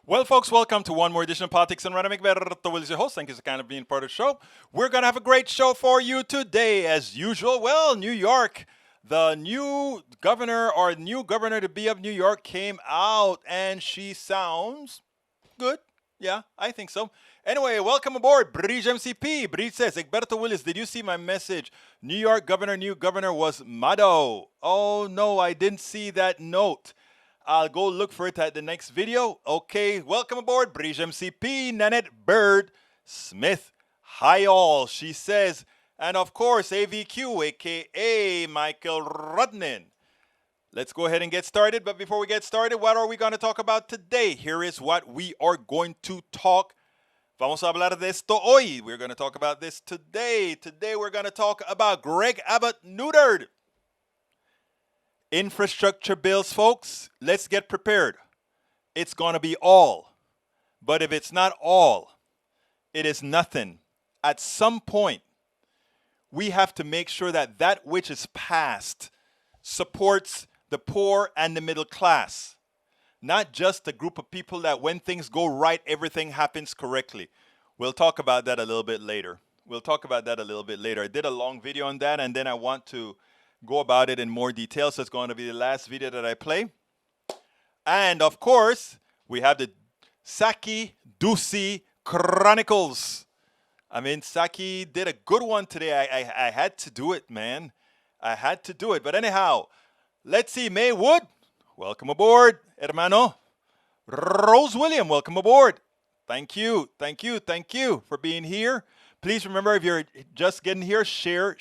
Well, folks, welcome to one more edition of Politics and Random. Egberto Will is your host. Thank you for kind of being part of the show. We're going to have a great show for you today, as usual. Well, New York, the new governor or new governor to be of New York came out, and she sounds good. Yeah, I think so. Anyway, welcome aboard, Bridge MCP. Bridge says, Egberto Willis, did you see my message? New York new governor was Mado. Oh, no, I didn't see that note. I'll go look for it at the next video. Okay, welcome aboard, Bridge MCP, Nanette Bird Smith. Hi all, she says. And of course, AVQ, aka Michael Rudnin. Let's go ahead and get started. But before we get started, what are we going to talk about today? Here is what we are going to talk. Vamos a hablar de esto hoy. We're going to talk about this today. Today we're going to talk about Greg Abbott neutered. Infrastructure bills, folks, let's get prepared. It's going to be all. But if it's not all, it is nothing. At some point, we have to make sure that that which is passed supports the poor and the middle class. Not just a group of people that when things go right, everything happens correctly. We'll talk about that a little bit later. I did a long video on that, and then I want to go about it in more detail. So it's going to be the last video that I play. And of course, we have the Psaki Doocy Chronicles. I mean, Psaki did a good one today. I had to do it, man. I had to do it. But anyhow, let's see. May Wood, welcome aboard, hermano. Rose William, welcome aboard. Thank you for being here. Please remember, if you're just getting here, share.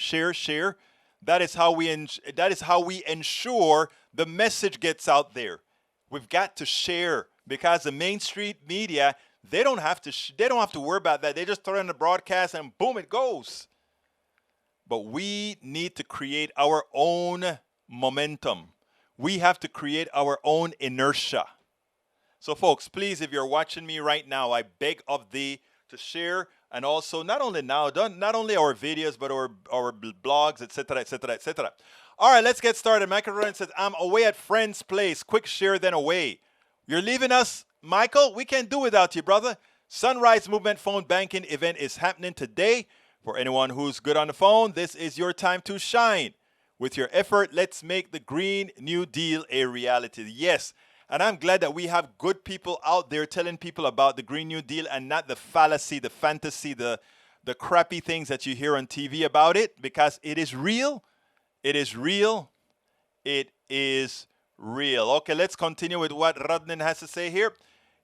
That is how we ensure the message gets out there. We've got to share, because the mainstream media, they don't have to worry about that. They just throw in the broadcast and boom, it goes. But we need to create our own momentum. We have to create our own inertia. So folks, please, if you're watching me right now, I beg of thee to share. And also, not only our videos, but our blogs, etc. All right, let's get started. Michael Ryan says, I'm away at friend's place. Quick share, then away. You're leaving us, Michael? We can't do without you, brother. Sunrise Movement phone banking event is happening today. For anyone who's good on the phone, this is your time to shine. With your effort, let's make the Green New Deal a reality. Yes. And I'm glad that we have good people out there telling people about the Green New Deal and not the fallacy, the fantasy, the crappy things that you hear on TV about it, because it is real. It is real. It is real. Okay, let's continue with what Rudnin has to say here.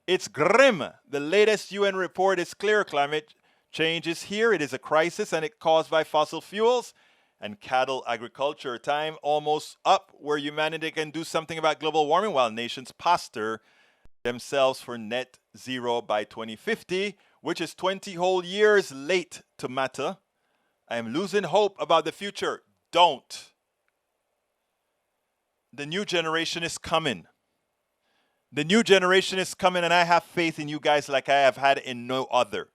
It's grim. The latest UN report is clear. Climate change is here. It is a crisis, and it's caused by fossil fuels and cattle agriculture. Time almost up where humanity can do something about global warming while nations posture themselves for net zero by 2050, which is 20 whole years late to matter. I am losing hope about the future. Don't. The new generation is coming. The new generation is coming, and I have faith in you guys like I have had in no other.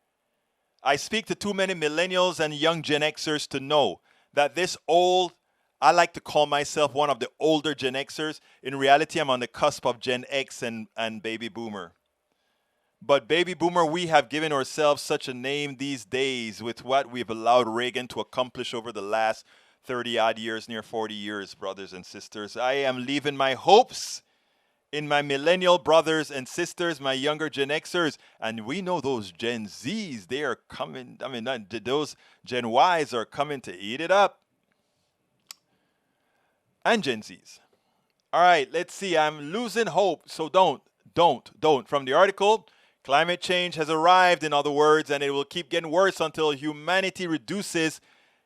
I speak to too many millennials and young Gen Xers to know that I like to call myself one of the older Gen Xers. In reality, I'm on the cusp of Gen X and Baby Boomer. But Baby Boomer, we have given ourselves such a name these days with what we've allowed Reagan to accomplish over the last 30-odd years, near 40 years, brothers and sisters. I am leaving my hopes in my millennial brothers and sisters, my younger Gen Xers, and we know those Gen Zs, they are coming, those Gen Ys are coming to eat it up. And Gen Zs. All right, let's see, I'm losing hope, so don't. From the article, climate change has arrived, in other words, and it will keep getting worse until humanity reduces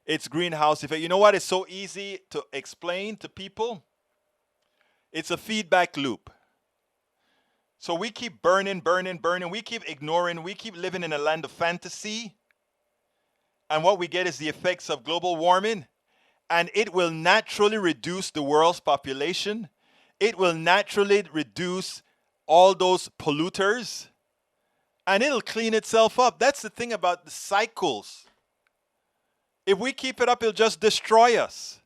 its greenhouse effect. You know what? It's so easy to explain to people. It's a feedback loop. So we keep burning. We keep ignoring. We keep living in a land of fantasy. And what we get is the effects of global warming. And it will naturally reduce the world's population. It will naturally reduce all those polluters. And it'll clean itself up. That's the thing about the cycles. If we keep it up, it'll just destroy us.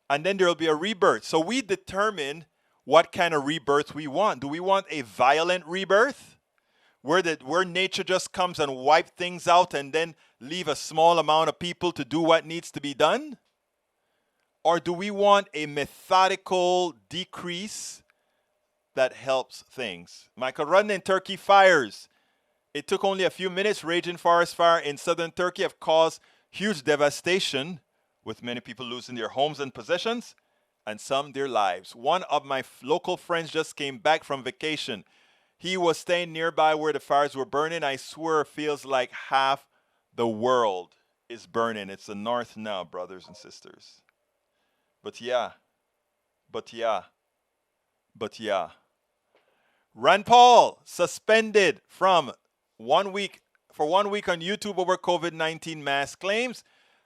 And then there will be a rebirth. So we determine what kind of rebirth we want. Do we want a violent rebirth? where nature just comes and wipe things out and then leave a small amount of people to do what needs to be done? Or do we want a methodical decrease that helps things? Michael Rudden in Turkey fires. It took only a few minutes. Raging forest fire in southern Turkey have caused huge devastation, with many people losing their homes and possessions, and some their lives. One of my local friends just came back from vacation. He was staying nearby where the fires were burning. I swear it feels like half the world is burning. It's the north now, brothers and sisters. But yeah. Rand Paul suspended from 1 week for 1 week on YouTube over COVID-19 mask claims.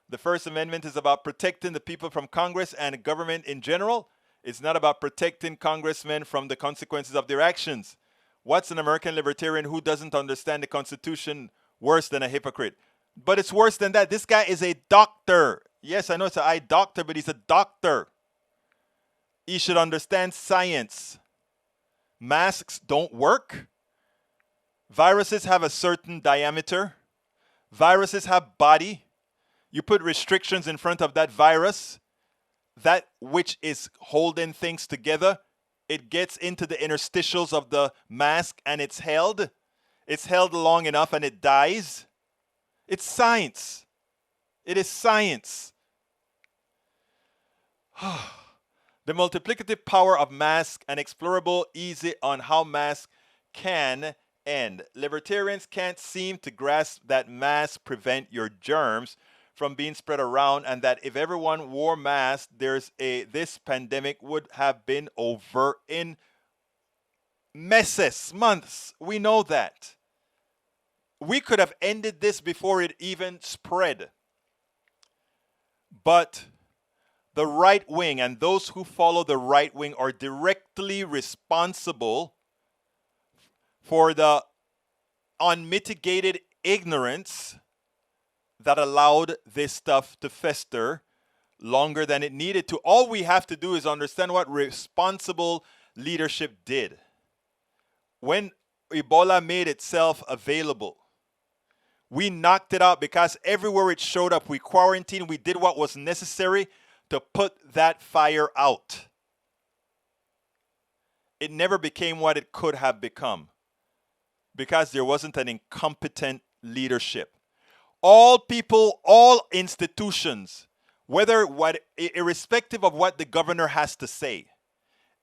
The First Amendment is about protecting the people from Congress and government in general. It's not about protecting congressmen from the consequences of their actions. What's an American libertarian who doesn't understand the Constitution worse than a hypocrite? But it's worse than that. This guy is a doctor. Yes, I know it's an eye doctor, but he's a doctor. He should understand science. Masks don't work. Viruses have a certain diameter. Viruses have body. You put restrictions in front of that virus, that which is holding things together, it gets into the interstitials of the mask and it's held. It's held long enough and it dies. It's science. It is science. The multiplicative power of mask and explorable easy on how masks can end. Libertarians can't seem to grasp that masks prevent your germs from being spread around, and that if everyone wore masks, this pandemic would have been over in months. We know that. We could have ended this before it even spread. But the right wing and those who follow the right wing are directly responsible for the unmitigated ignorance that allowed this stuff to fester longer than it needed to. All we have to do is understand what responsible leadership did. When Ebola made itself available, we knocked it out because everywhere it showed up, we quarantined, we did what was necessary to put that fire out. It never became what it could have become because there wasn't an incompetent leadership. All people, all institutions, irrespective of what the governor has to say,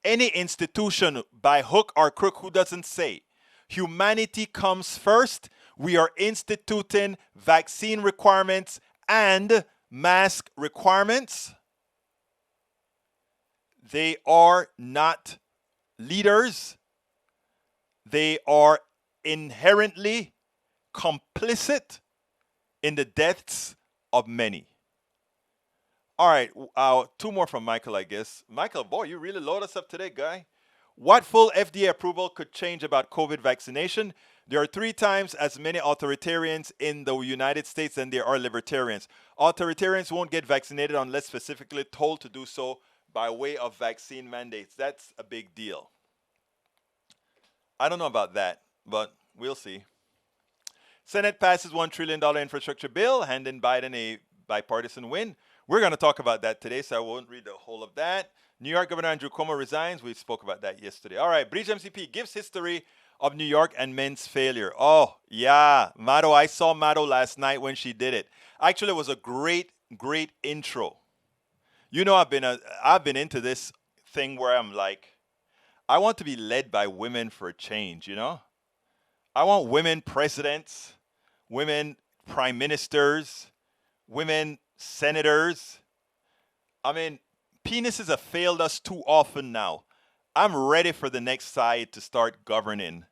any institution by hook or crook who doesn't say, humanity comes first, we are instituting vaccine requirements and mask requirements. They are not leaders. They are inherently complicit in the deaths of many. All right, two more from Michael, I guess. Michael, boy, you really load us up today, guy. What full FDA approval could change about COVID vaccination? There are 3 times as many authoritarians in the United States than there are libertarians. Authoritarians won't get vaccinated unless specifically told to do so by way of vaccine mandates. That's a big deal. I don't know about that, but we'll see. Senate passes $1 trillion infrastructure bill, handing Biden a bipartisan win. We're going to talk about that today, so I won't read the whole of that. New York Governor Andrew Cuomo resigns. We spoke about that yesterday. All right, Bridge MCP gives history of New York and men's failure. Oh, yeah. Mado, I saw Mado last night when she did it. Actually, it was a great intro. You know, I've been into this thing where I'm like, I want to be led by women for a change, you know? I want women presidents, women prime ministers, women senators. I mean, penises have failed us too often now. I'm ready for the next side to start governing.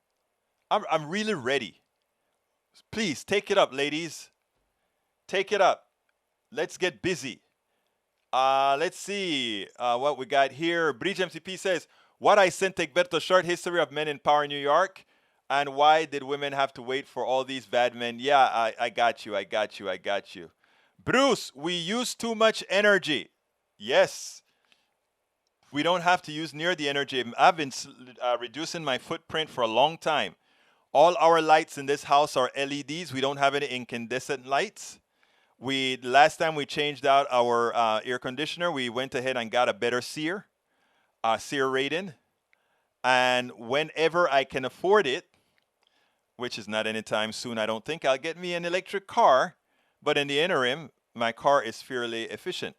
I'm really ready. Please, take it up, ladies. Take it up. Let's get busy. Let's see what we got here. Bridge MCP says, what I sent Egberto, short history of men in power in New York. And why did women have to wait for all these bad men? Yeah, I got you. Bruce, we use too much energy. Yes. We don't have to use near the energy. I've been reducing my footprint for a long time. All our lights in this house are LEDs. We don't have any incandescent lights. Last time we changed out our air conditioner, we went ahead and got a better SEER rating. And whenever I can afford it, which is not anytime soon, I don't think, I'll get me an electric car. But in the interim, my car is fairly efficient.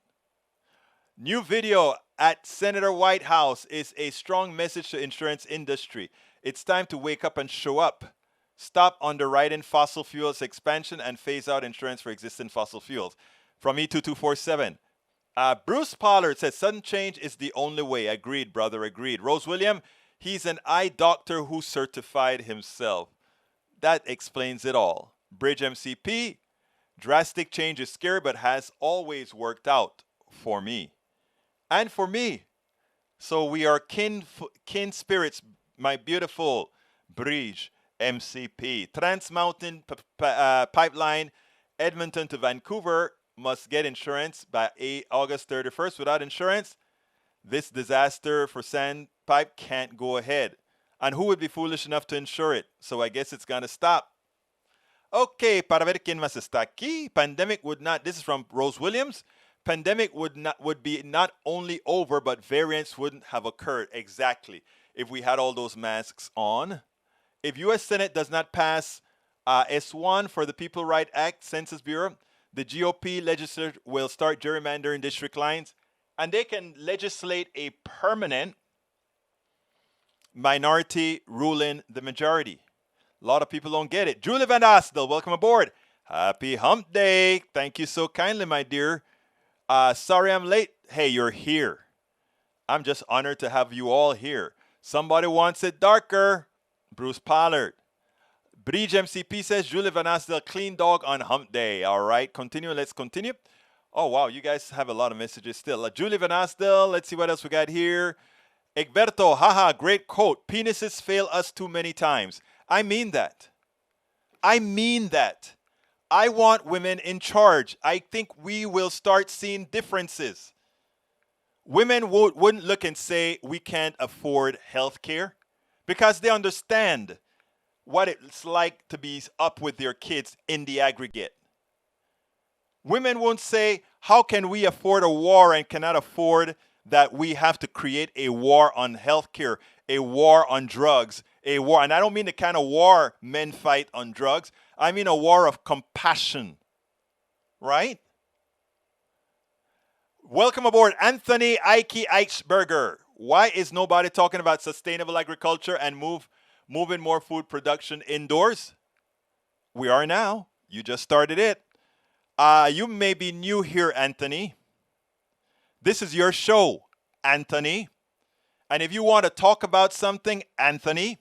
New video at Senator White House is a strong message to insurance industry. It's time to wake up and show up. Stop underwriting fossil fuels expansion and phase out insurance for existing fossil fuels. From E2247. Bruce Pollard says sudden change is the only way. Agreed, brother, agreed. Rose William, he's an eye doctor who certified himself. That explains it all. Bridge MCP, drastic change is scary but has always worked out for me. And for me. So we are kin spirits, my beautiful Bridge MCP. Trans Mountain Pipeline, Edmonton to Vancouver, must get insurance by August 31st. Without insurance, this disaster for sand pipe can't go ahead. And who would be foolish enough to insure it? So I guess it's going to stop. Okay, para ver quién más está aquí. Pandemic would not, this is from Rose Williams. Pandemic would be not only over, but variants wouldn't have occurred exactly if we had all those masks on. If U.S. Senate does not pass S1 for the People Right Act, Census Bureau, the GOP legislature will start gerrymandering district lines, and they can legislate a permanent minority ruling the majority. A lot of people don't get it. Julie Van Astel, welcome aboard. Happy Hump Day. Thank you so kindly, my dear. Sorry I'm late. Hey, you're here. I'm just honored to have you all here. Somebody wants it darker. Bruce Pollard. Bridge MCP says Julie Van Astel, clean dog on Hump Day. All right, continue. Let's continue. Oh, wow, you guys have a lot of messages still. Julie Van Astel, let's see what else we got here. Egberto, haha, great quote. Penises fail us too many times. I mean that. I mean that. I want women in charge. I think we will start seeing differences. Women wouldn't look and say we can't afford health care because they understand what it's like to be up with their kids in the aggregate. Women won't say, how can we afford a war and cannot afford that we have to create a war on healthcare, a war on drugs, a war, and I don't mean the kind of war men fight on drugs. I mean a war of compassion, right? Welcome aboard, Anthony Ike Eichberger. Why is nobody talking about sustainable agriculture and moving more food production indoors? We are now. You just started it. You may be new here, Anthony. This is your show, Anthony. And if you want to talk about something, Anthony,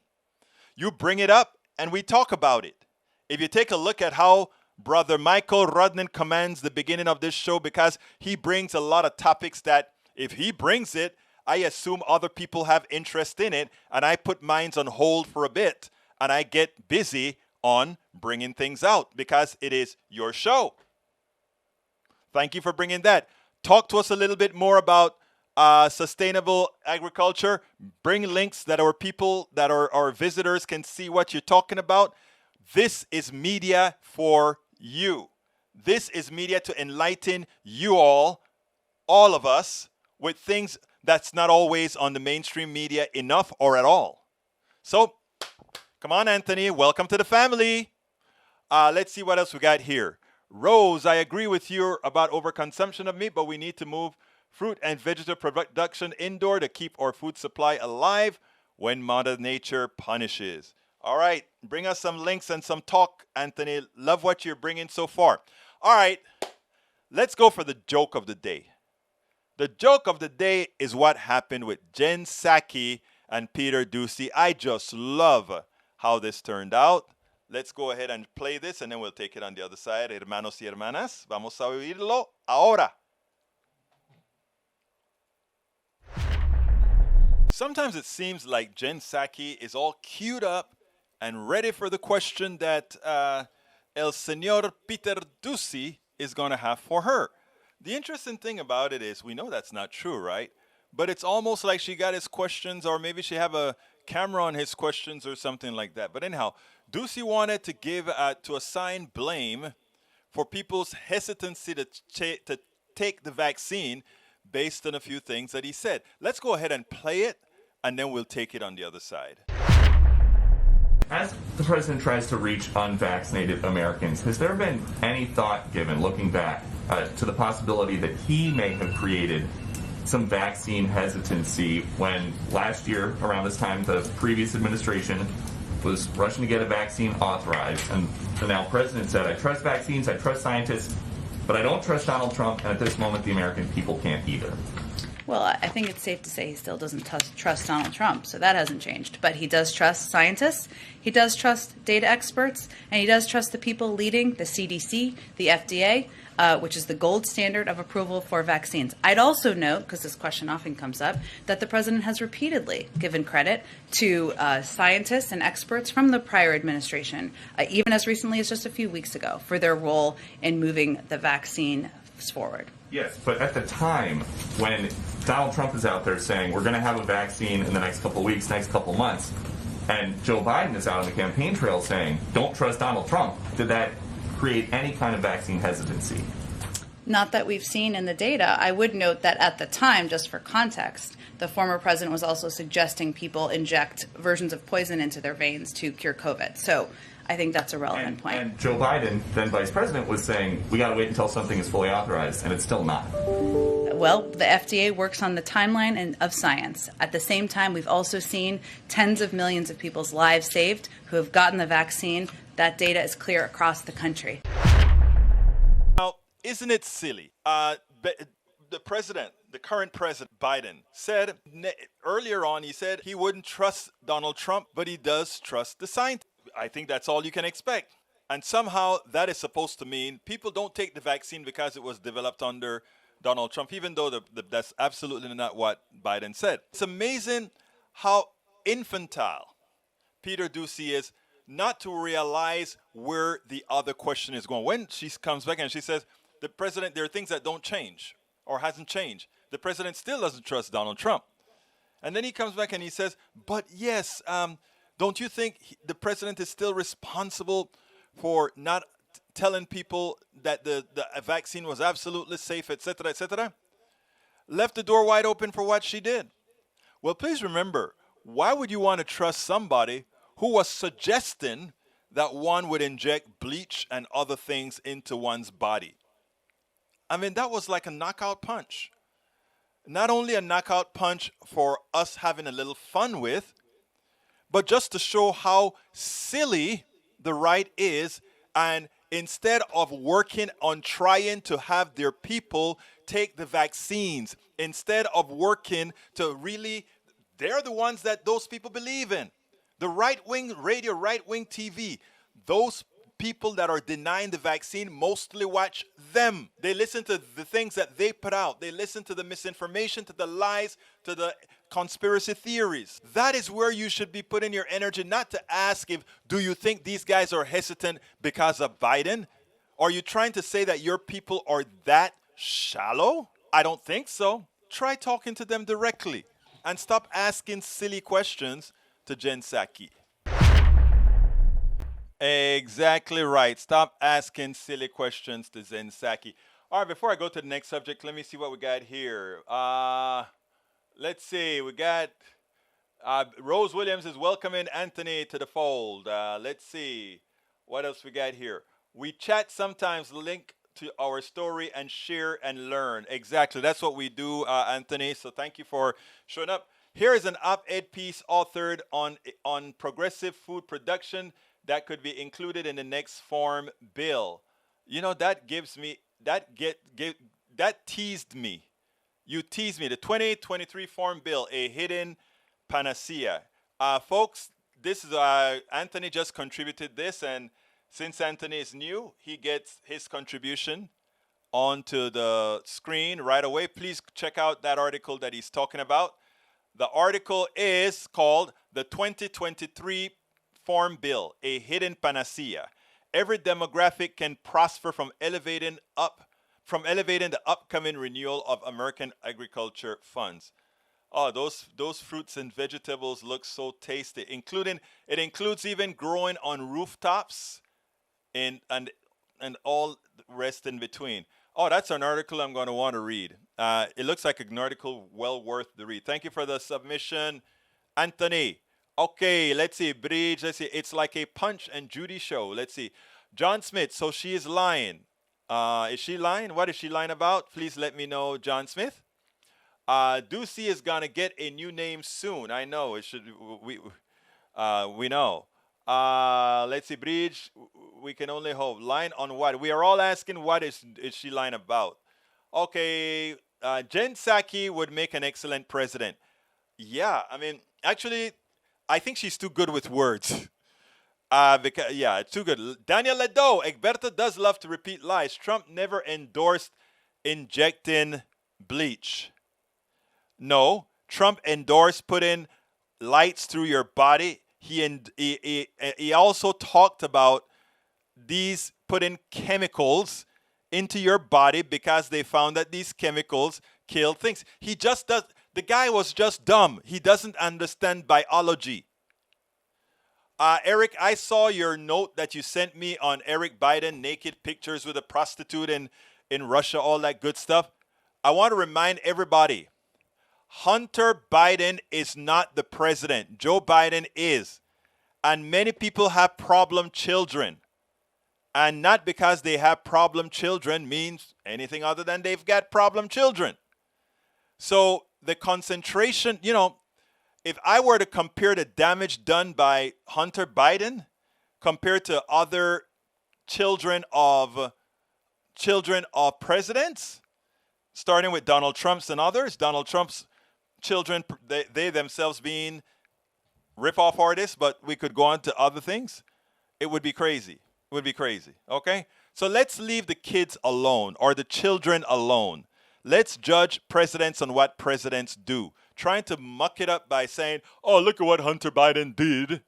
you bring it up and we talk about it. If you take a look at how Brother Michael Rudnan commands the beginning of this show, because he brings a lot of topics that if he brings it, I assume other people have interest in it, and I put mine on hold for a bit, and I get busy on bringing things out because it is your show. Thank you for bringing that. Talk to us a little bit more about sustainable agriculture. Bring links that our people, that our visitors can see what you're talking about. This is media for you. This is media to enlighten you all of us, with things that's not always on the mainstream media enough or at all. So, come on, Anthony. Welcome to the family. Let's see what else we got here. Rose, I agree with you about overconsumption of meat, but we need to move fruit and vegetable production indoor to keep our food supply alive when Mother Nature punishes. All right, bring us some links and some talk, Anthony. Love what you're bringing so far. All right, let's go for the joke of the day. The joke of the day is what happened with Jen Psaki and Peter Doocy. I just love how this turned out. Let's go ahead and play this, and then we'll take it on the other side. Hermanos y hermanas, vamos a oírlo ahora. Sometimes it seems like Jen Psaki is all queued up and ready for the question that El Señor Peter Doocy is going to have for her. The interesting thing about it is we know that's not true, right? But it's almost like she got his questions, or maybe she have a camera on his questions or something like that. But anyhow, Doocy wanted to to assign blame for people's hesitancy to take the vaccine based on a few things that he said. Let's go ahead and play it, and then we'll take it on the other side. As the president tries to reach unvaccinated Americans, has there been any thought given, looking back, to the possibility that he may have created some vaccine hesitancy when last year, around this time, the previous administration was rushing to get a vaccine authorized, and the now president said, I trust vaccines, I trust scientists, but I don't trust Donald Trump, and at this moment the American people can't either. Well, I think it's safe to say he still doesn't trust Donald Trump, so that hasn't changed. But he does trust scientists, he does trust data experts, and he does trust the people leading the CDC, the FDA, which is the gold standard of approval for vaccines. I'd also note, because this question often comes up, that the president has repeatedly given credit to scientists and experts from the prior administration, even as recently as just a few weeks ago, for their role in moving the vaccine forward. Yes, but at the time when Donald Trump is out there saying we're going to have a vaccine in the next couple of weeks, next couple of months, and Joe Biden is out on the campaign trail saying don't trust Donald Trump, did that create any kind of vaccine hesitancy? Not that we've seen in the data. I would note that at the time, just for context, the former president was also suggesting people inject versions of poison into their veins to cure COVID. So I think that's a relevant point. And Joe Biden, then vice president, was saying we got to wait until something is fully authorized, and it's still not. Well, the FDA works on the timeline of science. At the same time, we've also seen tens of millions of people's lives saved who have gotten the vaccine. That data is clear across the country. Now, isn't it silly? The current president, Biden, said earlier on, he said he wouldn't trust Donald Trump, but he does trust the scientists. I think that's all you can expect. And somehow that is supposed to mean people don't take the vaccine because it was developed under Donald Trump, even though that's absolutely not what Biden said. It's amazing how infantile Peter Doocy is not to realize where the other question is going. When she comes back and she says, the president, there are things that don't change or hasn't changed. The president still doesn't trust Donald Trump. And then he comes back and he says, but yes, don't you think the president is still responsible for not telling people that the vaccine was absolutely safe, et cetera, et cetera? Left the door wide open for what she did. Well, please remember, why would you want to trust somebody who was suggesting that one would inject bleach and other things into one's body? I mean, that was like a knockout punch. Not only a knockout punch for us having a little fun with, but just to show how silly the right is. And instead of working on trying to have their people take the vaccines, instead of working to really, they're the ones that those people believe in. The right-wing radio, right-wing TV, those people that are denying the vaccine mostly watch them. They listen to the things that they put out. They listen to the misinformation, to the lies, to the conspiracy theories. That is where you should be putting your energy, not to ask do you think these guys are hesitant because of Biden? Are you trying to say that your people are that shallow? I don't think so. Try talking to them directly and stop asking silly questions to Jen Psaki. Exactly right. Stop asking silly questions to Jen Psaki. All right, before I go to the next subject, let me see what we got here. Let's see. We got Rose Williams is welcoming Anthony to the fold. Let's see. What else we got here? We chat sometimes, link to our story and share and learn. Exactly. That's what we do, Anthony. So thank you for showing up. Here is an op-ed piece authored on progressive food production that could be included in the next farm bill. You know, that teased me. You teased me. The 2023 farm bill, a hidden panacea. Folks, this is Anthony just contributed this, and since Anthony is new, he gets his contribution onto the screen right away. Please check out that article that he's talking about. The article is called The 2023 Farm Bill, a Hidden Panacea. Every demographic can prosper from elevating the upcoming renewal of American agriculture funds. Oh, those fruits and vegetables look so tasty, including it includes even growing on rooftops and all the rest in between. Oh, that's an article I'm going to want to read. It looks like an article well worth the read. Thank you for the submission, Anthony. Okay, let's see. Bridge, let's see. It's like a Punch and Judy show. Let's see. John Smith, so she is lying. Is she lying? What is she lying about? Please let me know, John Smith. Doocy is gonna get a new name soon. I know it should. We know. Let's see, Bridge. We can only hope. Line on what? We are all asking what is she lying about? Okay. Jen Psaki would make an excellent president. Yeah, I mean, actually, I think she's too good with words. Because yeah, it's too good. Daniel Ledo, Egberto does love to repeat lies. Trump never endorsed injecting bleach. No, Trump endorsed putting lights through your body. He also talked about these putting chemicals into your body because they found that these chemicals kill things. He just does. The guy was just dumb. He doesn't understand biology. Eric, I saw your note that you sent me on Eric Biden naked pictures with a prostitute in Russia, all that good stuff. I want to remind everybody, Hunter Biden is not the president. Joe Biden is. And many people have problem children. And not because they have problem children means anything other than they've got problem children. So the concentration, if I were to compare the damage done by Hunter Biden compared to other children of presidents, starting with Donald Trump's and others, Donald Trump's children, they themselves being rip-off artists, but we could go on to other things, it would be crazy. It would be crazy, okay? So let's leave the kids alone or the children alone. Let's judge presidents on what presidents do. Trying to muck it up by saying, oh, look at what Hunter Biden did,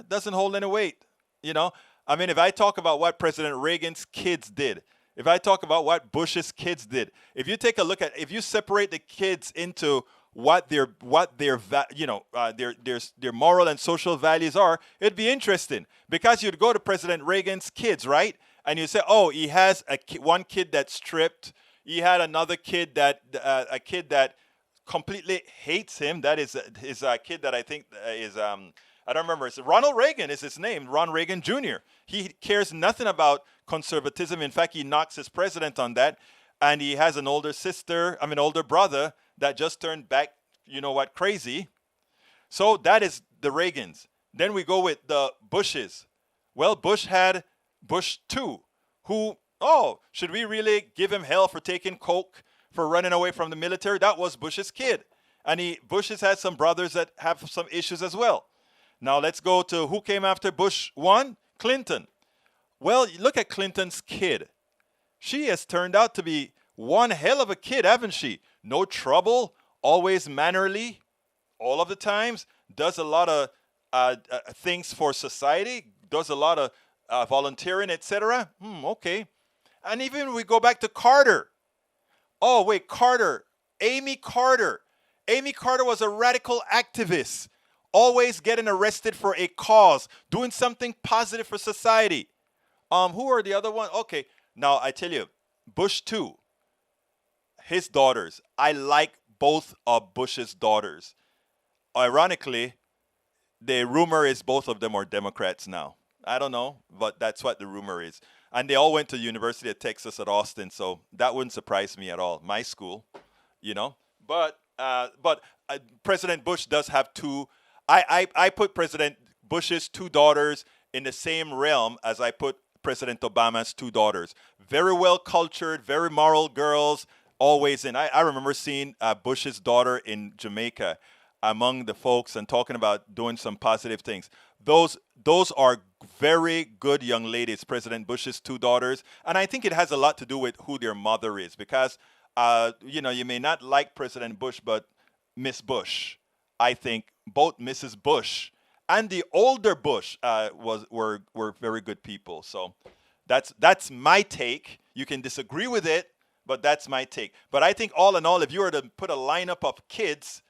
doesn't hold any weight. I mean, if I talk about what President Reagan's kids did, if I talk about what Bush's kids did, if you take a look at, if you separate the kids into what their moral and social values are, it'd be interesting because you'd go to President Reagan's kids, right? And you say, oh, he has one kid that's stripped. He had another kid a kid that completely hates him. That is his kid that I think is I don't remember. It's Ronald Reagan is his name, Ron Reagan Jr. He cares nothing about conservatism. In fact, he knocks his president on that. And he has an older brother that just turned back, crazy. So that is the Reagans. Then we go with the Bushes. Well, Bush had Bush 2, who, should we really give him hell for taking coke, for running away from the military? That was Bush's kid. And Bush has had some brothers that have some issues as well. Now let's go to who came after Bush 1? Clinton. Well, look at Clinton's kid. She has turned out to be one hell of a kid, haven't she? No trouble, always mannerly, all of the times, does a lot of things for society, does a lot of volunteering, etc. Okay. And even we go back to Carter. Oh, wait, Carter. Amy Carter. Amy Carter was a radical activist, always getting arrested for a cause, doing something positive for society. Who are the other ones? Okay, now I tell you, Bush 2, his daughters. I like both of Bush's daughters. Ironically, the rumor is both of them are Democrats now. I don't know, but that's what the rumor is. And they all went to the University of Texas at Austin, so that wouldn't surprise me at all. My school, But President Bush does have two. I put President Bush's 2 daughters in the same realm as I put President Obama's 2 daughters. Very well cultured, very moral girls, always in. I remember seeing Bush's daughter in Jamaica among the folks and talking about doing some positive things. Those are very good young ladies, President Bush's 2 daughters. And I think it has a lot to do with who their mother is because, you may not like President Bush, but Miss Bush, I think both Mrs. Bush and the older Bush were very good people. So that's my take. You can disagree with it, but that's my take. But I think all in all, if you were to put a lineup of kids,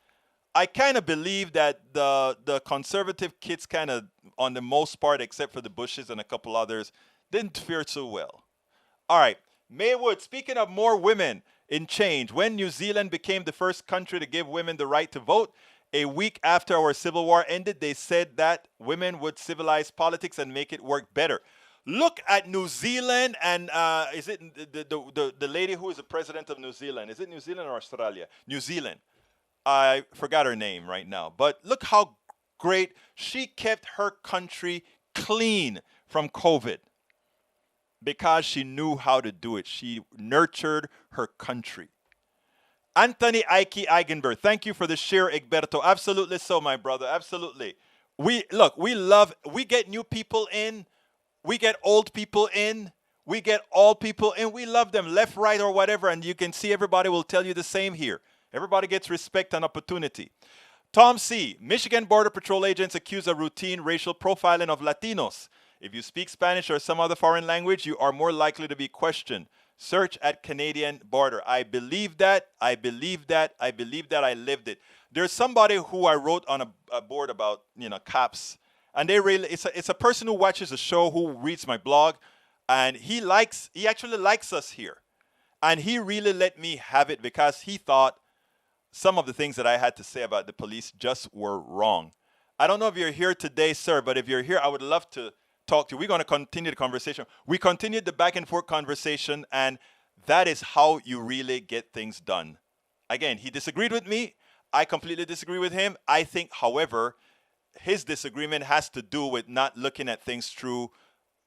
I kind of believe that the conservative kids kind of, on the most part, except for the Bushes and a couple others, didn't fare so well. All right. Maywood, speaking of more women in change, when New Zealand became the first country to give women the right to vote, a week after our Civil War ended, they said that women would civilize politics and make it work better. Look at New Zealand, and is it the lady who is the president of New Zealand? Is it New Zealand or Australia? New Zealand. I forgot her name right now. But look how great she kept her country clean from COVID because she knew how to do it. She nurtured her country. Anthony Ike Eigenberg, thank you for the share, Egberto. Absolutely so, my brother. Absolutely. We get new people in, we get old people in, we get all people in. We love them, left, right, or whatever. And you can see everybody will tell you the same here. Everybody gets respect and opportunity. Tom C. Michigan Border Patrol agents accuse of routine racial profiling of Latinos. If you speak Spanish or some other foreign language, you are more likely to be questioned. Search at Canadian border. I believe that. I believe that. I believe that. I lived it. There's somebody who I wrote on a board about, cops, and it's a person who watches the show, who reads my blog, and he actually likes us here, and he really let me have it because he thought some of the things that I had to say about the police just were wrong. I don't know if you're here today, sir, but if you're here, I would love to talk to you. We're going to continue the conversation. We continued the back and forth conversation, and that is how you really get things done. Again, he disagreed with me. I completely disagree with him. I think, however, his disagreement has to do with not looking at things through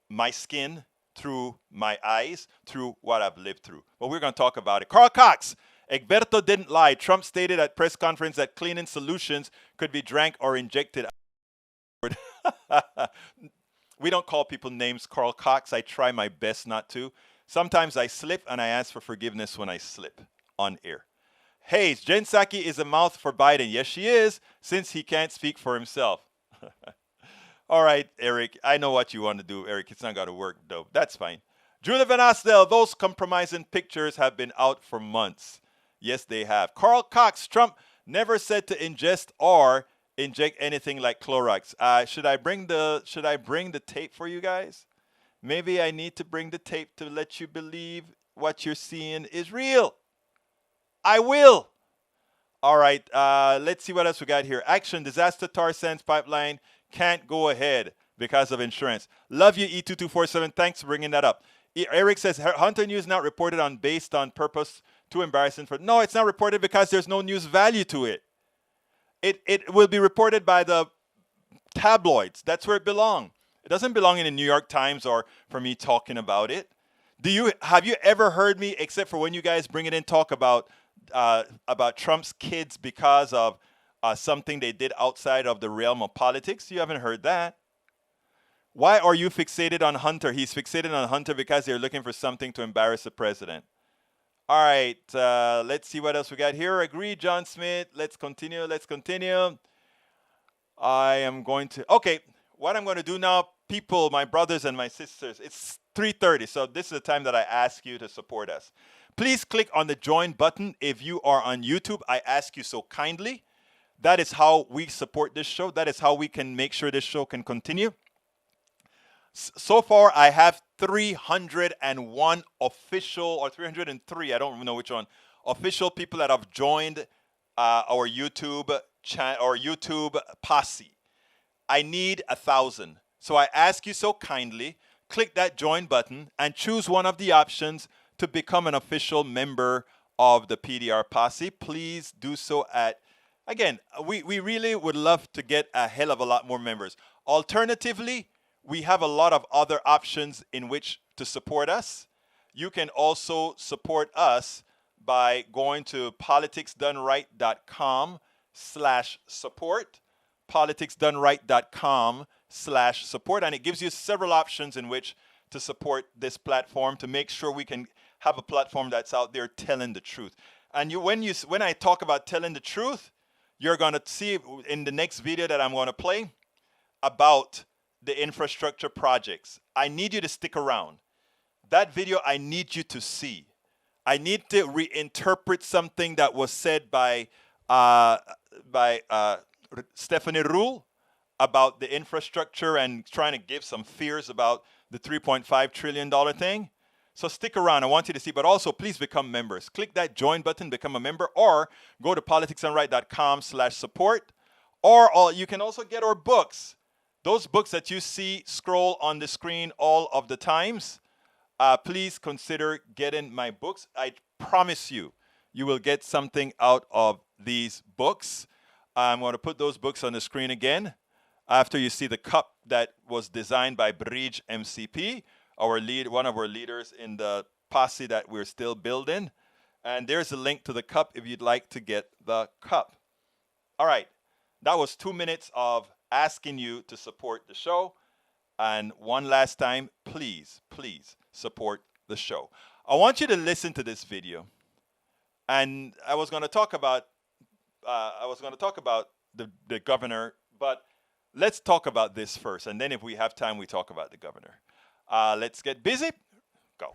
my skin, through my eyes, through what I've lived through. But we're going to talk about it. Carl Cox, Egberto didn't lie. Trump stated at press conference that cleaning solutions could be drank or injected. We don't call people names, Carl Cox. I try my best not to. Sometimes I slip, and I ask for forgiveness when I slip on air. Hayes, Jen Psaki is a mouth for Biden. Yes, she is, since he can't speak for himself. All right, Eric. I know what you want to do, Eric. It's not going to work, though. That's fine. Julia Van Astel, those compromising pictures have been out for months. Yes, they have. Carl Cox, Trump never said to ingest or inject anything like Clorox. Should I bring the tape for you guys? Maybe I need to bring the tape to let you believe what you're seeing is real. I will. All right, let's see what else we got here. Action, disaster tar sands pipeline can't go ahead because of insurance. Love you, E2247. Thanks for bringing that up. Eric says, Hunter News not reported on based on purpose. Too embarrassing for... No, it's not reported because there's no news value to it. It will be reported by the tabloids. That's where it belongs. It doesn't belong in the New York Times or for me talking about it. Have you ever heard me, except for when you guys bring it in, talk about Trump's kids because of something they did outside of the realm of politics? You haven't heard that. Why are you fixated on Hunter? He's fixated on Hunter because they're looking for something to embarrass the president. All right, let's see what else we got here. Agree, John Smith. Let's continue. I am going to... Okay, what I'm going to do now, people, my brothers and my sisters, it's 3:30, so this is the time that I ask you to support us. Please click on the join button if you are on YouTube. I ask you so kindly. That is how we support this show. That is how we can make sure this show can continue. So far, I have 301 official, or 303, I don't know which one, official people that have joined our YouTube or YouTube posse. I need 1,000. So I ask you so kindly, click that join button and choose one of the options to become an official member of the PDR posse. Please do so again, we really would love to get a hell of a lot more members. Alternatively, we have a lot of other options in which to support us. You can also support us by going to politicsdoneright.com/support, politicsdoneright.com/support, and it gives you several options in which to support this platform to make sure we can have a platform that's out there telling the truth. And when I talk about telling the truth, you're going to see in the next video that I'm going to play about the infrastructure projects. I need you to stick around. That video I need you to see. I need to reinterpret something that was said by uh, Stephanie Rule about the infrastructure and trying to give some fears about the $3.5 trillion thing. So stick around. I want you to see, but also please become members. Click that join button, become a member, or go to politicsandright.com/support. Or you can also get our books. Those books that you see scroll on the screen all of the times. Please consider getting my books. I promise you, you will get something out of these books. I'm going to put those books on the screen again after you see the cup that was designed by Bridge MCP, one of our leaders in the posse that we're still building. And there's a link to the cup if you'd like to get the cup. All right, that was 2 minutes of asking you to support the show. And one last time, please, please support the show. I want you to listen to this video. And I was going to talk about the governor, but let's talk about this first. And then if we have time, we talk about the governor. Let's get busy. Go.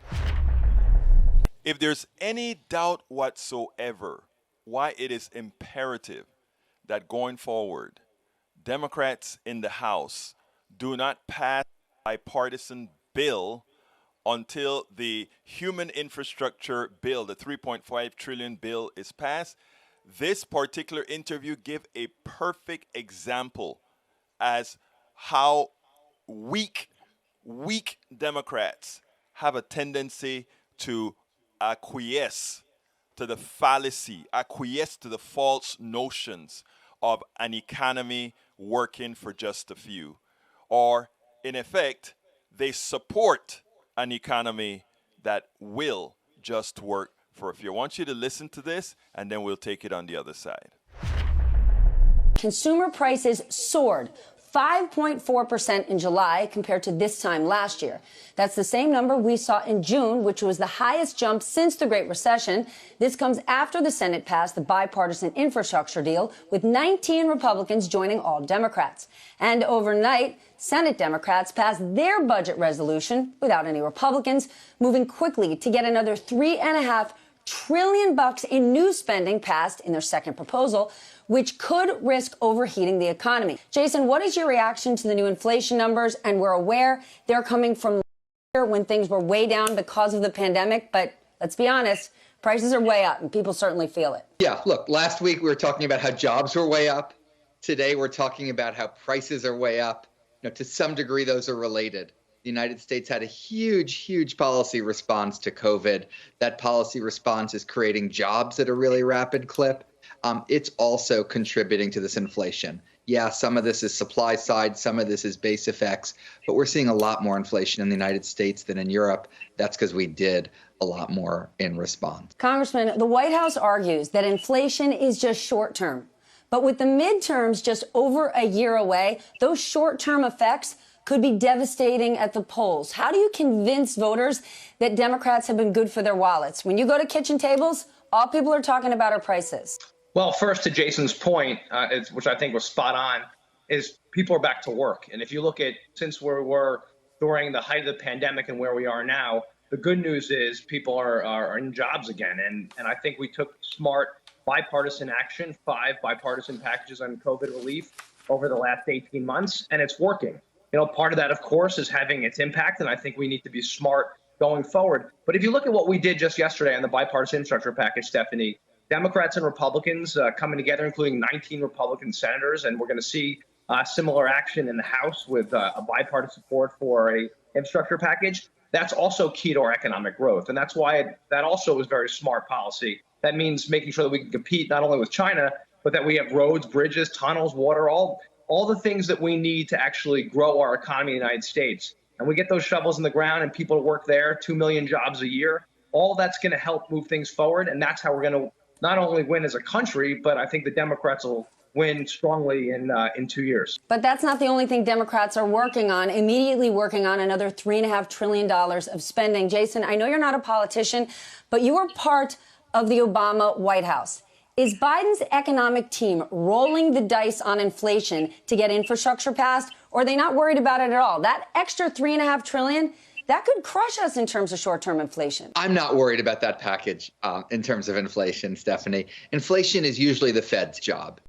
If there's any doubt whatsoever why it is imperative that going forward, Democrats in the House do not pass a bipartisan bill until the human infrastructure bill, the $3.5 trillion bill, is passed, this particular interview gives a perfect example as how weak Democrats have a tendency to acquiesce to the fallacy, acquiesce to the false notions of an economy working for just a few. Or, in effect, they support an economy that will just work for a few. I want you to listen to this, and then we'll take it on the other side. Consumer prices soared 5.4% in July compared to this time last year. That's the same number we saw in June, which was the highest jump since the Great Recession. This comes after the Senate passed the bipartisan infrastructure deal, with 19 Republicans joining all Democrats. And overnight, Senate Democrats passed their budget resolution without any Republicans, moving quickly to get another $3.5 trillion in new spending passed in their second proposal, which could risk overheating the economy. Jason, what is your reaction to the new inflation numbers? And we're aware they're coming from when things were way down because of the pandemic. But let's be honest, prices are way up and people certainly feel it. Yeah, look, last week we were talking about how jobs were way up. Today we're talking about how prices are way up. To some degree, those are related. The United States had a huge policy response to COVID. That policy response is creating jobs at a really rapid clip. It's also contributing to this inflation. Yeah, some of this is supply side, some of this is base effects, but we're seeing a lot more inflation in the United States than in Europe. That's because we did a lot more in response. Congressman, the White House argues that inflation is just short term. But with the midterms just over a year away, those short-term effects could be devastating at the polls. How do you convince voters that Democrats have been good for their wallets? When you go to kitchen tables, all people are talking about are prices. Well, first, to Jason's point, which I think was spot on, is people are back to work. And if you look at since we were during the height of the pandemic and where we are now, the good news is people are in jobs again. And I think we took smart bipartisan action, 5 bipartisan packages on COVID relief over the last 18 months, and it's working. Part of that, of course, is having its impact, and I think we need to be smart going forward. But if you look at what we did just yesterday on the bipartisan infrastructure package, Stephanie, Democrats and Republicans coming together, including 19 Republican senators, and we're going to see similar action in the House with a bipartisan support for a infrastructure package. That's also key to our economic growth, and that's why that also is very smart policy. That means making sure that we can compete not only with China, but that we have roads, bridges, tunnels, water, all the things that we need to actually grow our economy in the United States. And we get those shovels in the ground and people to work there, 2 million jobs a year. All that's going to help move things forward. And that's how we're going to not only win as a country, but I think the Democrats will win strongly in 2 years. But that's not the only thing Democrats are immediately working on another $3.5 trillion of spending. Jason, I know you're not a politician, but you are part of the Obama White House. Is Biden's economic team rolling the dice on inflation to get infrastructure passed, or are they not worried about it at all? That extra $3.5 trillion, that could crush us in terms of short-term inflation. I'm not worried about that package in terms of inflation, Stephanie. Inflation is usually the Fed's job.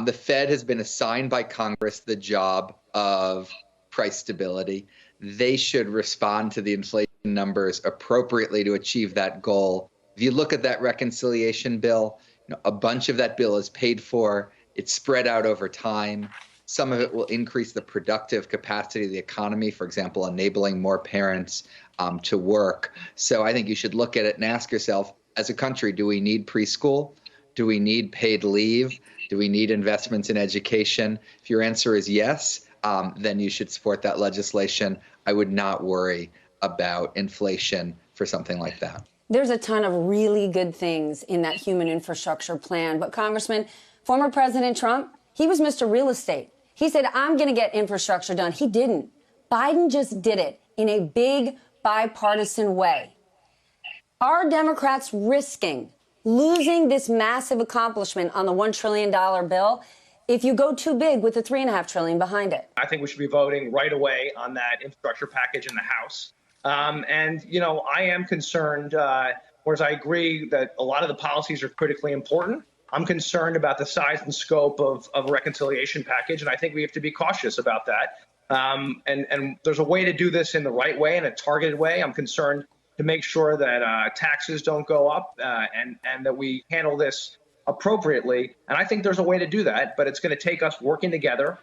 The Fed has been assigned by Congress the job of price stability. They should respond to the inflation numbers appropriately to achieve that goal. If you look at that reconciliation bill, a bunch of that bill is paid for. It's spread out over time. Some of it will increase the productive capacity of the economy, for example, enabling more parents to work. So I think you should look at it and ask yourself, as a country, do we need preschool? Do we need paid leave? Do we need investments in education? If your answer is yes, then you should support that legislation. I would not worry about inflation for something like that. There's a ton of really good things in that human infrastructure plan. But Congressman, former President Trump, he was Mr. Real Estate. He said, I'm going to get infrastructure done. He didn't. Biden just did it in a big bipartisan way. Are Democrats risking losing this massive accomplishment on the $1 trillion bill if you go too big with the $3.5 trillion behind it? I think we should be voting right away on that infrastructure package in the House. And, I am concerned, whereas I agree that a lot of the policies are critically important, I'm concerned about the size and scope of a reconciliation package, and I think we have to be cautious about that. And there's a way to do this in the right way, in a targeted way. I'm concerned to make sure that taxes don't go up and that we handle this appropriately. And I think there's a way to do that, but it's going to take us working together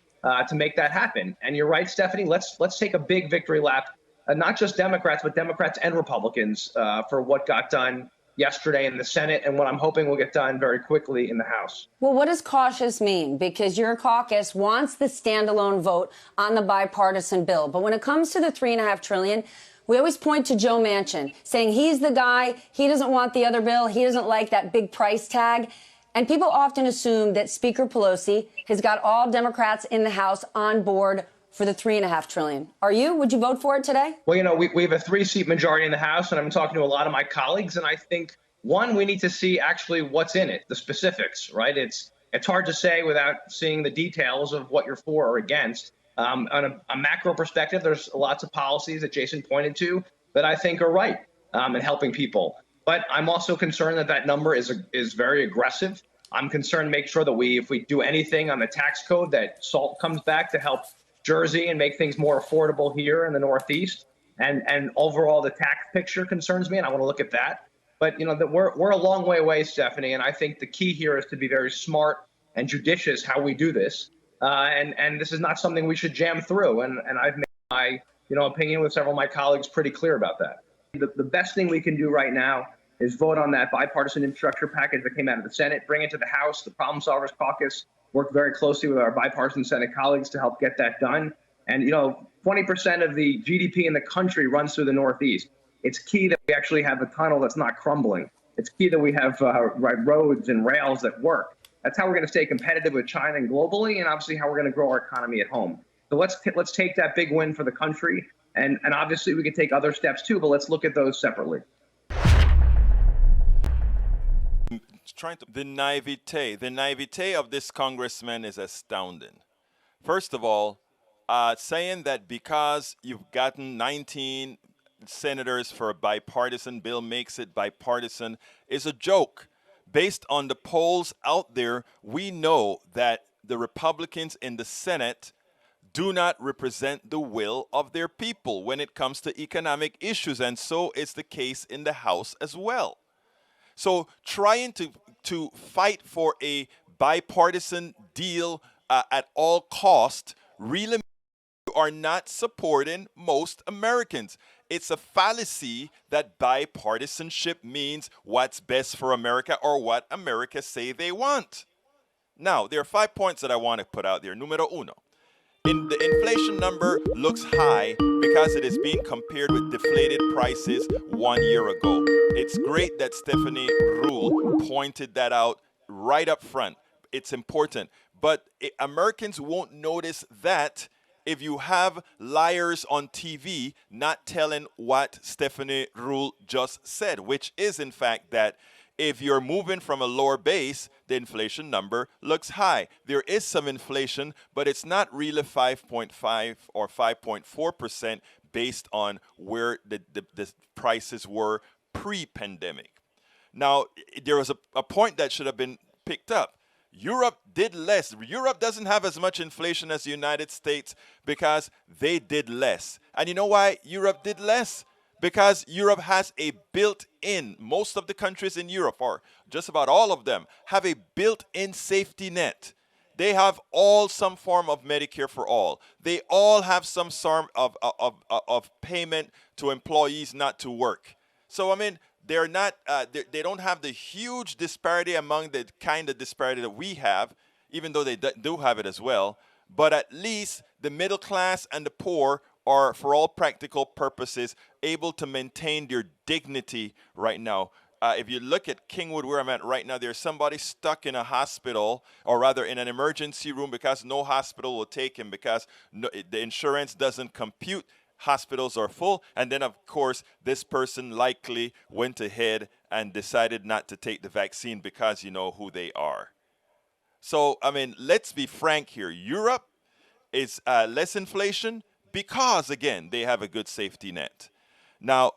to make that happen. And you're right, Stephanie, let's take a big victory lap, not just Democrats, but Democrats and Republicans for what got done yesterday in the Senate and what I'm hoping will get done very quickly in the House. Well, what does cautious mean? Because your caucus wants the standalone vote on the bipartisan bill. But when it comes to the $3.5 trillion, we always point to Joe Manchin, saying he's the guy, he doesn't want the other bill, he doesn't like that big price tag. And people often assume that Speaker Pelosi has got all Democrats in the House on board for the $3.5 trillion. Are you? Would you vote for it today? Well, we have a 3-seat majority in the House, and I've been talking to a lot of my colleagues, and I think, one, we need to see actually what's in it, the specifics, right? It's hard to say without seeing the details of what you're for or against. On a macro perspective, there's lots of policies that Jason pointed to that I think are right in helping people. But I'm also concerned that number is very aggressive. I'm concerned to make sure that if we do anything on the tax code, that SALT comes back to help Jersey and make things more affordable here in the Northeast. And overall, the tax picture concerns me, and I want to look at that. But, we're a long way away, Stephanie, and I think the key here is to be very smart and judicious how we do this. And this is not something we should jam through. And I've made my opinion with several of my colleagues pretty clear about that. The best thing we can do right now is vote on that bipartisan infrastructure package that came out of the Senate, bring it to the House. The Problem Solvers Caucus worked very closely with our bipartisan Senate colleagues to help get that done. And, 20% of the GDP in the country runs through the Northeast. It's key that we actually have a tunnel that's not crumbling. It's key that we have roads and rails that work. That's how we're going to stay competitive with China and globally, and obviously how we're going to grow our economy at home. So let's take that big win for the country. And obviously we can take other steps too, but let's look at those separately. The naivete of this congressman is astounding. First of all, saying that because you've gotten 19 senators for a bipartisan bill makes it bipartisan is a joke. Based on the polls out there, we know that the Republicans in the Senate do not represent the will of their people when it comes to economic issues, and so is the case in the House as well. So trying to fight for a bipartisan deal at all cost really are not supporting most Americans. It's a fallacy that bipartisanship means what's best for America or what America say they want. Now, there are 5 points that I want to put out there. Numero uno. The inflation number looks high because it is being compared with deflated prices 1 year ago. It's great that Stephanie Ruhle pointed that out right up front. It's important. But Americans won't notice that if you have liars on TV not telling what Stephanie Ruhle just said, which is in fact that if you're moving from a lower base the inflation number looks high. There is some inflation, but it's not really 5.5 or 5.4% based on where the prices were pre-pandemic. Now, there was a point that should have been picked up. Europe did less. Europe doesn't have as much inflation as the United States because they did less. And you know why Europe did less? Because Europe has a built-in, most of the countries in Europe, or just about all of them, have a built-in safety net. They have all some form of Medicare for all. They all have some sort of payment to employees not to work. So, I mean, they're not, they don't have the huge disparity among the kind of disparity that we have, even though they do have it as well. But at least the middle class and the poor are, for all practical purposes, able to maintain their dignity right now. If you look at Kingwood, where I'm at right now, there's somebody stuck in a hospital, or rather in an emergency room, because no hospital will take him because the insurance doesn't compute. Hospitals are full. And then, of course, this person likely went ahead and decided not to take the vaccine because you know who they are. So, I mean, let's be frank here. Europe is less inflation because, again, they have a good safety net. Now,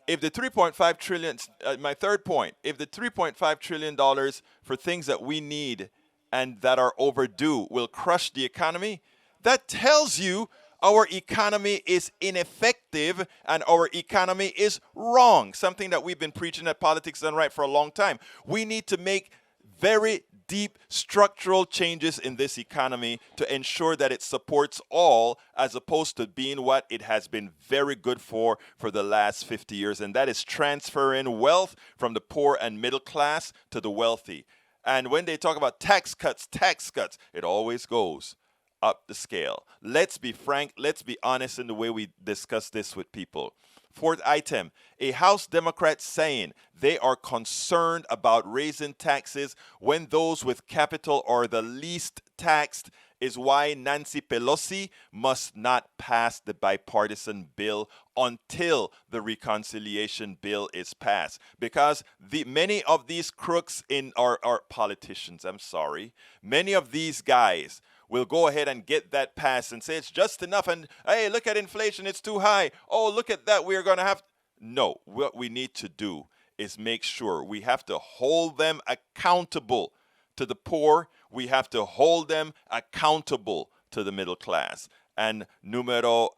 if the 3.5 trillion, my third point, if the 3.5 trillion dollars for things that we need and that are overdue will crush the economy, that tells you our economy is ineffective and our economy is wrong, something that we've been preaching at Politics Done Right for a long time. We need to make very deep structural changes in this economy to ensure that it supports all, as opposed to being what it has been very good for the last 50 years, and that is transferring wealth from the poor and middle class to the wealthy. And when they talk about tax cuts, it always goes up the scale. Let's be frank, let's be honest in the way we discuss this with people. Fourth item, a House Democrat saying they are concerned about raising taxes when those with capital are the least taxed is why Nancy Pelosi must not pass the bipartisan bill until the reconciliation bill is passed. Because many of these crooks in our politicians, many of these guys will go ahead and get that passed and say it's just enough. And hey, look at inflation, it's too high. Oh, look at that, we're going to have. No, what we need to do is make sure we have to hold them accountable to the poor. We have to hold them accountable to the middle class. And numero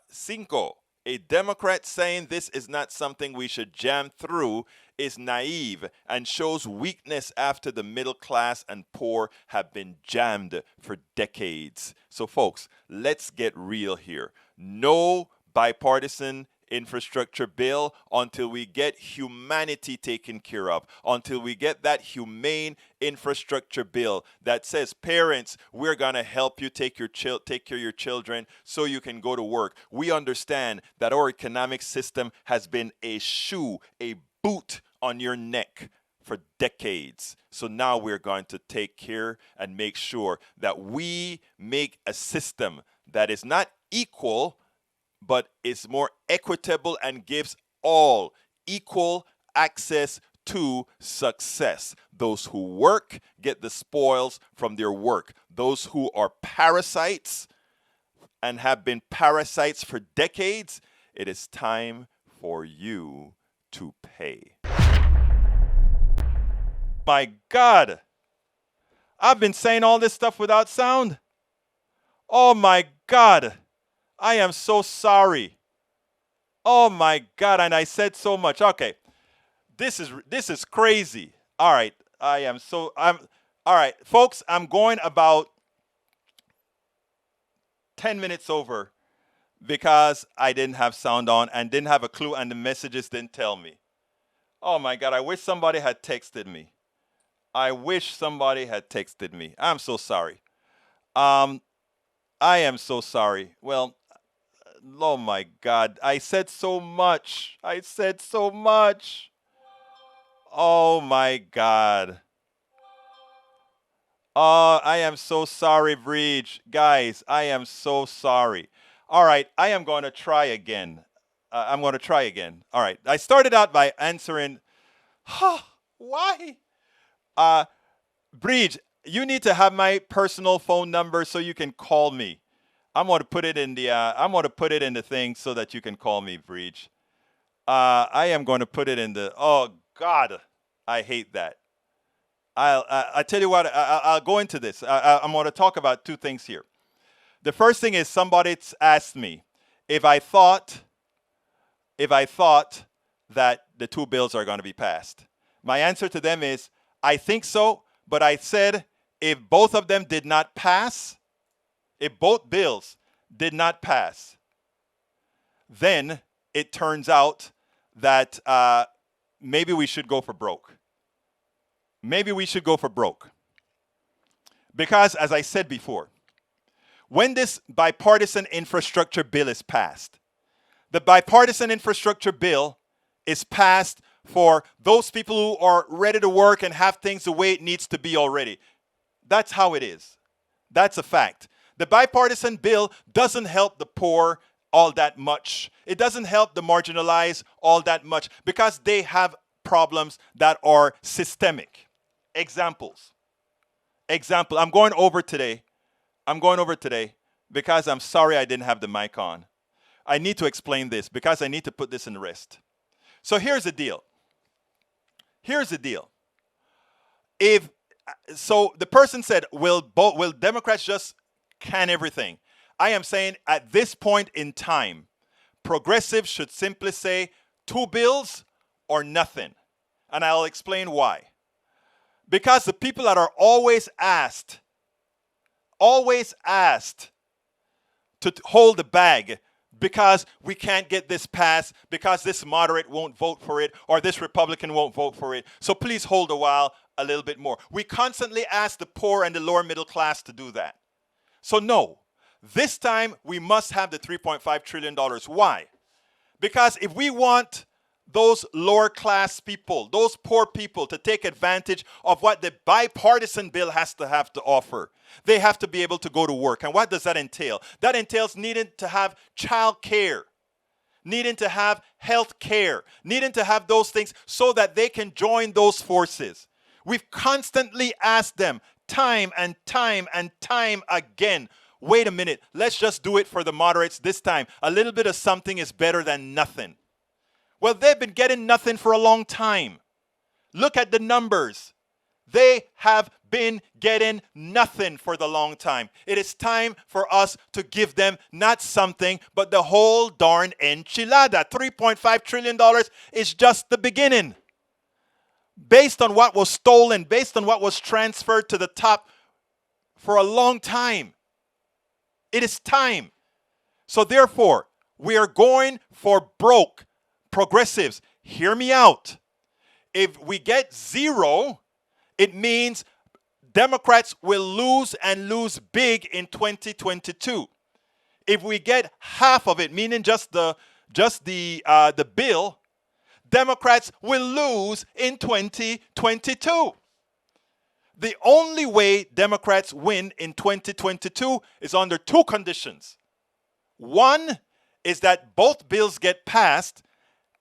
cinco, a Democrat saying this is not something we should jam through is naive and shows weakness after the middle class and poor have been jammed for decades. So, folks, let's get real here. No bipartisan infrastructure bill until we get humanity taken care of, until we get that humane infrastructure bill that says, parents, we're going to help you take care of your children so you can go to work. We understand that our economic system has been a boot on your neck for decades. So now we're going to take care and make sure that we make a system that is not equal, but is more equitable and gives all equal access to success. Those who work get the spoils from their work. Those who are parasites and have been parasites for decades, it is time for you to pay. My God, I've been saying all this stuff without sound. Oh my God, I am so sorry. Oh my God, and I said so much. Okay, this is crazy. All right, all right, folks, I'm going about 10 minutes over because I didn't have sound on and didn't have a clue and the messages didn't tell me. Oh my God, I wish somebody had texted me. I'm so sorry. I am so sorry. Well, oh my God, I said so much. Oh my God. Oh, I am so sorry, Breach. Guys, I am so sorry. All right, I am going to try again. All right, I started out by answering, why? Breach, you need to have my personal phone number so you can call me. I'm going to put it in the thing so that you can call me, Breach. I am going to put it in the. Oh God, I hate that. I tell you what. I'll go into this. I'm going to talk about two things here. The first thing is somebody asked me if I thought that the two bills are going to be passed. My answer to them is I think so, but I said if both of them did not pass, if both bills did not pass, then it turns out that maybe we should go for broke. Maybe we should go for broke. Because, as I said before, when this bipartisan infrastructure bill is passed, the bipartisan infrastructure bill is passed for those people who are ready to work and have things the way it needs to be already. That's how it is. That's a fact. The bipartisan bill doesn't help the poor all that much. It doesn't help the marginalized all that much because they have problems that are systemic. Examples. I'm going over today because I'm sorry I didn't have the mic on. I need to explain this because I need to put this in rest. So here's the deal. So the person said, will Democrats just can everything? I am saying at this point in time, progressives should simply say 2 bills or nothing. And I'll explain why. Because the people that are always asked to hold the bag because we can't get this passed, because this moderate won't vote for it, or this Republican won't vote for it. So please hold a little bit more. We constantly ask the poor and the lower middle class to do that. So no, this time we must have the $3.5 trillion. Why? Because if we want those lower class people, those poor people to take advantage of what the bipartisan bill has to offer, they have to be able to go to work. And what does that entail? That entails needing to have child care, needing to have health care, needing to have those things so that they can join those forces. We've constantly asked them time and time and time again, wait a minute, let's just do it for the moderates this time. A little bit of something is better than nothing. Well, they've been getting nothing for a long time. Look at the numbers. They have been getting nothing for the long time. It is time for us to give them not something, but the whole darn enchilada. $3.5 trillion is just the beginning. Based on what was stolen, based on what was transferred to the top for a long time. It is time. So therefore, we are going for broke. Progressives, hear me out. If we get 0, it means Democrats will lose and lose big in 2022. If we get half of it, meaning just the bill, Democrats will lose in 2022. The only way Democrats win in 2022 is under 2 conditions. One is that both bills get passed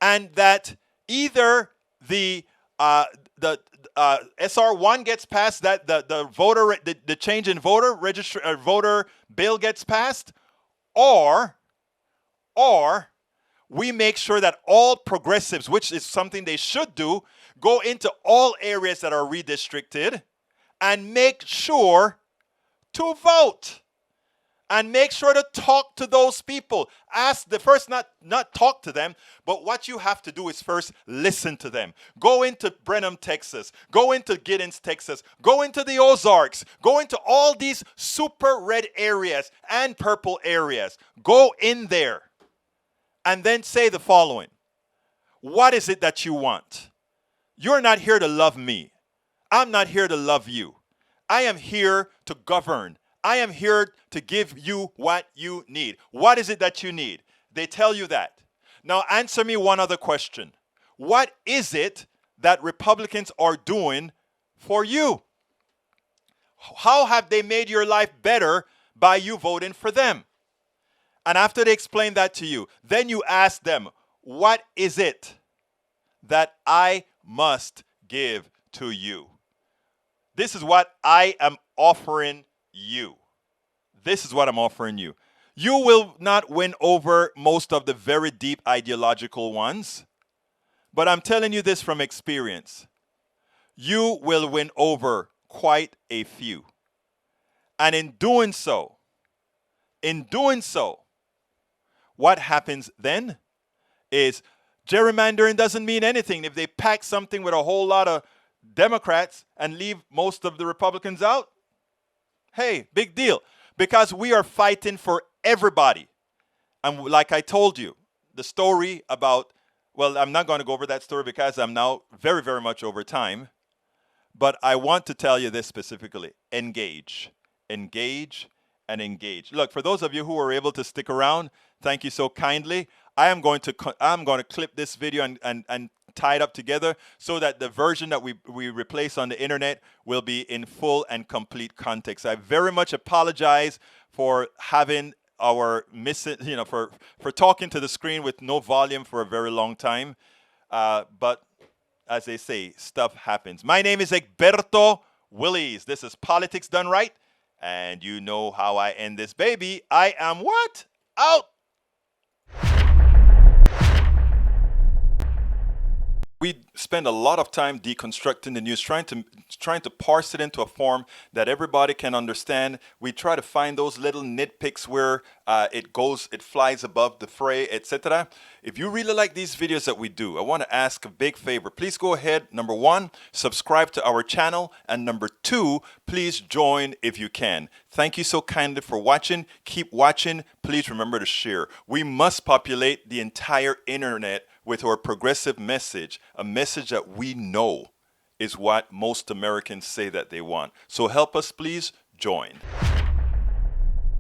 and that either the SR1 gets passed, that the change in voter bill gets passed, or we make sure that all progressives, which is something they should do, go into all areas that are redistricted and make sure to vote. And make sure to talk to those people. Not talk to them, but what you have to do is first listen to them. Go into Brenham, Texas. Go into Giddens, Texas. Go into the Ozarks. Go into all these super red areas and purple areas. Go in there and then say the following. What is it that you want? You're not here to love me. I'm not here to love you. I am here to govern. I am here to give you what you need. What is it that you need? They tell you that. Now answer me one other question. What is it that Republicans are doing for you? How have they made your life better by you voting for them? And after they explain that to you, then you ask them, what is it that I must give to you? This is what I am offering you. This is what I'm offering you. You will not win over most of the very deep ideological ones, but I'm telling you this from experience. You will win over quite a few. And in doing so, what happens then is gerrymandering doesn't mean anything if they pack something with a whole lot of Democrats and leave most of the Republicans out. Hey, big deal. Because we are fighting for everybody. And like I told you, the story about, well, I'm not going to go over that story because I'm now very, very much over time. But I want to tell you this specifically. Engage. Engage and engage. Look, for those of you who were able to stick around, thank you so kindly. I'm going to clip this video and tie it up together so that the version that we replace on the internet will be in full and complete context. I very much apologize for having our for talking to the screen with no volume for a very long time. But as they say, stuff happens. My name is Egberto Willies. This is Politics Done Right. And you know how I end this baby. I am what? Out. We spend a lot of time deconstructing the news, trying to parse it into a form that everybody can understand. We try to find those little nitpicks where it flies above the fray, etc. If you really like these videos that we do, I want to ask a big favor. Please go ahead, number one, subscribe to our channel, and number two, please join if you can. Thank you so kindly for watching. Keep watching. Please remember to share. We must populate the entire internet with our progressive message, a message that we know is what most Americans say that they want. So help us, please join.